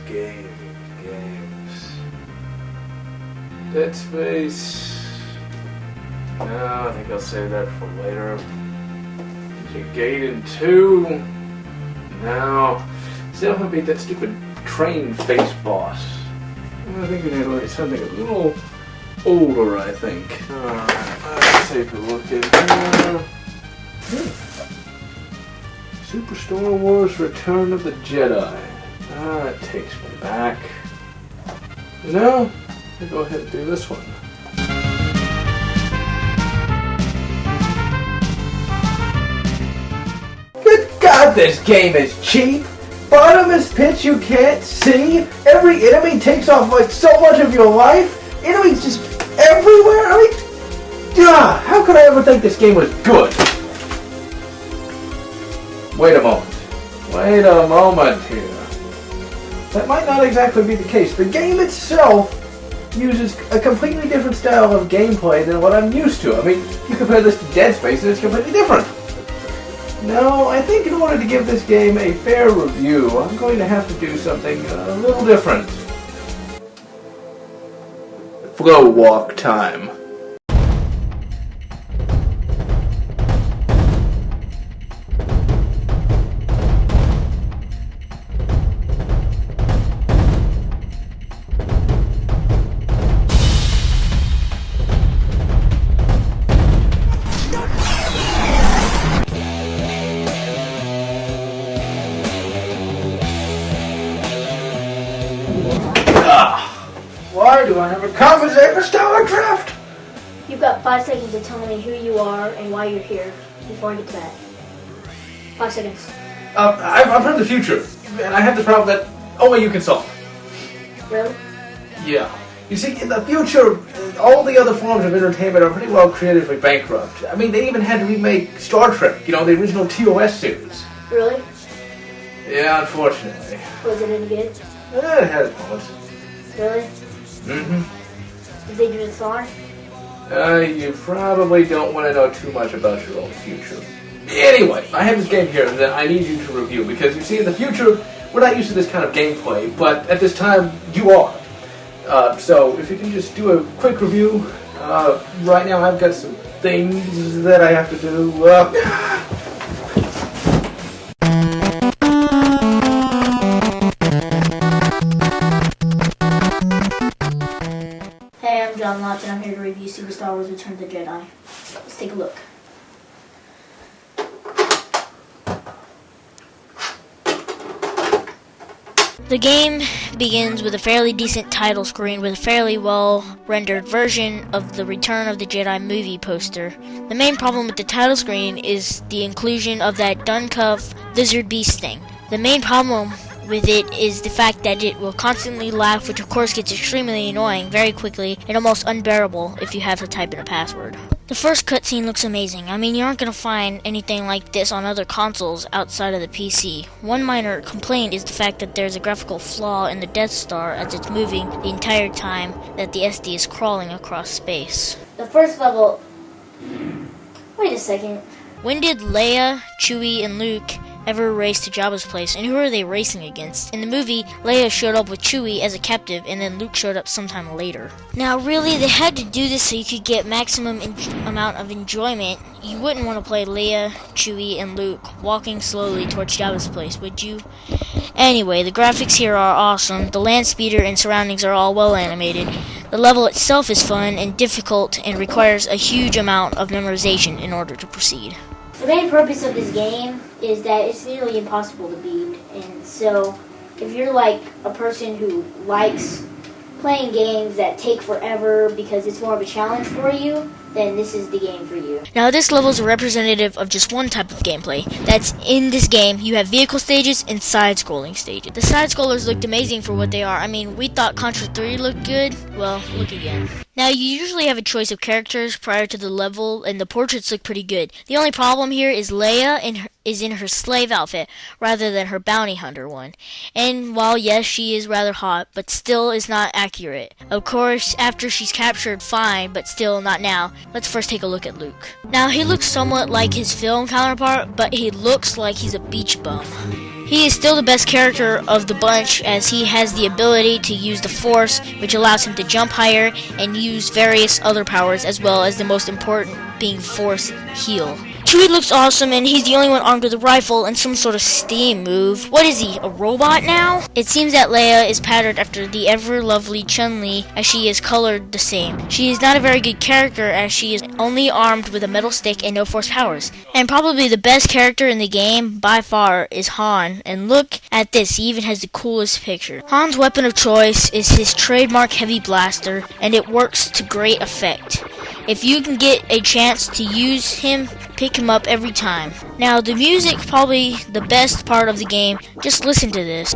Games. Dead Space. No, I think I'll save that for later. Gaiden 2. No. Still haven't beat that stupid train face boss. I think we need to like something a little older, I think. Alright, let's take a look at Super Star Wars Return of the Jedi. That takes me back. No, I'll go ahead and do this one. Good God, this game is cheap! Bottomless pits you can't see. Every enemy takes off like so much of your life. Enemies just everywhere. I mean, how could I ever think this game was good? Wait a moment. Wait a moment here. That might not exactly be the case. The game itself uses a completely different style of gameplay than what I'm used to. I mean, you compare this to Dead Space and it's completely different. No, I think in order to give this game a fair review, I'm going to have to do something a little different. Flow walk time. Why do I never compensate for StarCraft? You've got 5 seconds to tell me who you are and why you're here before I get to that. 5 seconds. I'm from the future, and I have the problem that only you can solve. Really? Yeah. You see, in the future, all the other forms of entertainment are pretty well creatively bankrupt. I mean, they even had to remake Star Trek, the original TOS series. Really? Yeah, unfortunately. Was it any good? It had its moments. Really? Mm-hmm. Did they do the song? You probably don't want to know too much about your own future. Anyway, I have this game here that I need you to review, because you see, in the future, we're not used to this kind of gameplay, but at this time, you are. So, if you can just do a quick review. Right now I've got some things that I have to do. Hey, I'm Lotz, and I'm here to review Super Star Wars Return of the Jedi. Let's take a look. The game begins with a fairly decent title screen with a fairly well-rendered version of the Return of the Jedi movie poster. The main problem with the title screen is the inclusion of that Duncuff lizard beast thing. The main problem with it is the fact that it will constantly laugh, which of course gets extremely annoying very quickly and almost unbearable if you have to type in a password. The first cutscene looks amazing. I mean, you aren't going to find anything like this on other consoles outside of the PC. One minor complaint is the fact that there's a graphical flaw in the Death Star as it's moving the entire time that the SD is crawling across space. The first level... Wait a second. When did Leia, Chewie, and Luke ever race to Jabba's place, and who are they racing against? In the movie, Leia showed up with Chewie as a captive, and then Luke showed up sometime later. Now, really, they had to do this so you could get maximum amount of enjoyment. You wouldn't want to play Leia, Chewie, and Luke walking slowly towards Jabba's place, would you? Anyway, the graphics here are awesome. The land speeder and surroundings are all well animated. The level itself is fun and difficult and requires a huge amount of memorization in order to proceed. The main purpose of this game is that it's nearly impossible to beat, and so if you're like a person who likes playing games that take forever because it's more of a challenge for you, then this is the game for you. Now, this level is a representative of just one type of gameplay. That's in this game, you have vehicle stages and side-scrolling stages. The side-scrollers looked amazing for what they are. I mean, we thought Contra 3 looked good. Well, look again. Now, you usually have a choice of characters prior to the level, and the portraits look pretty good. The only problem here is Leia is in her slave outfit rather than her bounty hunter one. And while yes, she is rather hot, but still is not accurate. Of course, after she's captured, fine, but still not now. Let's first take a look at Luke. Now, he looks somewhat like his film counterpart, but he looks like he's a beach bum. He is still the best character of the bunch as he has the ability to use the Force, which allows him to jump higher and use various other powers, as well as the most important being Force heal. Chewie looks awesome, and he's the only one armed with a rifle and some sort of steam move. What is he, a robot now? It seems that Leia is patterned after the ever-lovely Chun-Li, as she is colored the same. She is not a very good character, as she is only armed with a metal stick and no Force powers. And probably the best character in the game, by far, is Han. And look at this, he even has the coolest picture. Han's weapon of choice is his trademark heavy blaster, and it works to great effect. If you can get a chance to use him, pick him up every time. Now, the music, probably the best part of the game. Just listen to this.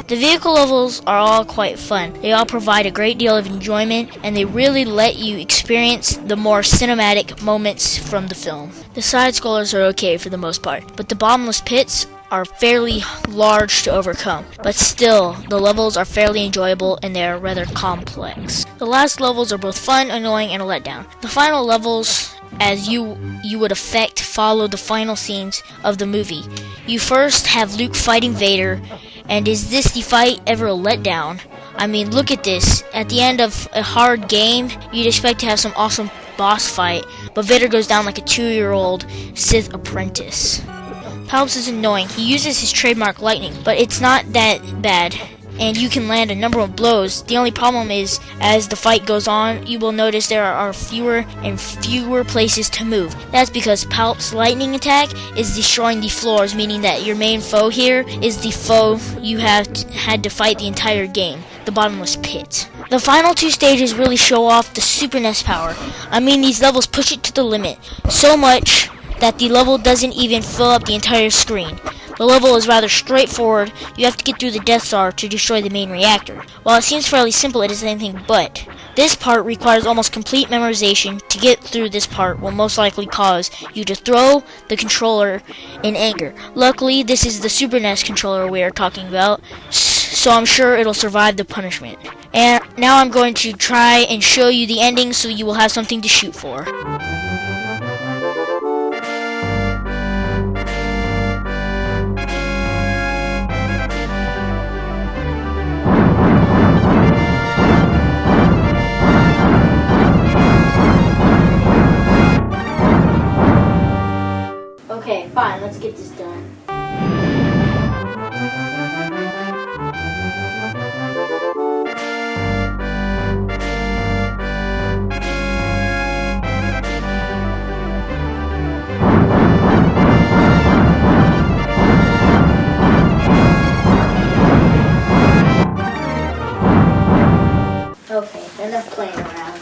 The vehicle levels are all quite fun. They all provide a great deal of enjoyment, and they really let you experience the more cinematic moments from the film. The side-scrollers are okay for the most part, but the bottomless pits are fairly large to overcome. But still, the levels are fairly enjoyable and they are rather complex. The last levels are both fun, annoying, and a letdown. The final levels, as you would affect, follow the final scenes of the movie. You first have Luke fighting Vader, and is this the fight ever a letdown? I mean, look at this. At the end of a hard game, you'd expect to have some awesome boss fight, but Vader goes down like a 2-year-old Sith apprentice. Palps is annoying. He uses his trademark lightning, but it's not that bad, and you can land a number of blows. The only problem is, as the fight goes on, you will notice there are fewer and fewer places to move. That's because Palp's lightning attack is destroying the floors, meaning that your main foe here is the foe you have had to fight the entire game, the bottomless pit. The final 2 stages really show off the Super NES power. I mean, these levels push it to the limit, so much that the level doesn't even fill up the entire screen. The level is rather straightforward. You have to get through the Death Star to destroy the main reactor. While it seems fairly simple, it is anything but. This part requires almost complete memorization. To get through this part will most likely cause you to throw the controller in anger. Luckily, this is the Super NES controller we are talking about, so I'm sure it'll survive the punishment. And now I'm going to try and show you the ending so you will have something to shoot for. Okay, fine, let's get this done. Okay, enough playing around.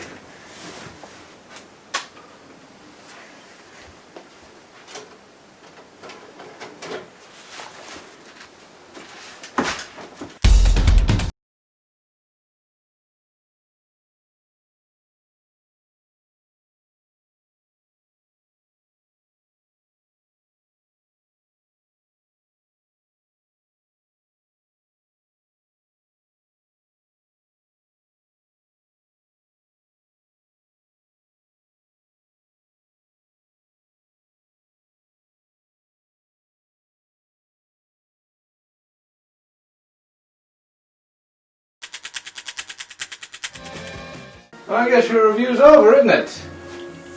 I guess your review's over, isn't it?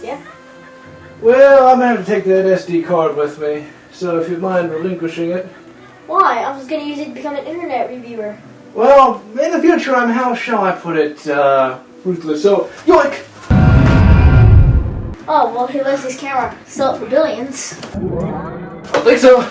Yeah. Well, I'm going to have to take that SD card with me, so if you mind relinquishing it. Why? I was going to use it to become an internet reviewer. Well, in the future, how shall I put it, ruthless, so, yoink! Oh, well, he loves his camera. Sell it for billions. I don't think so.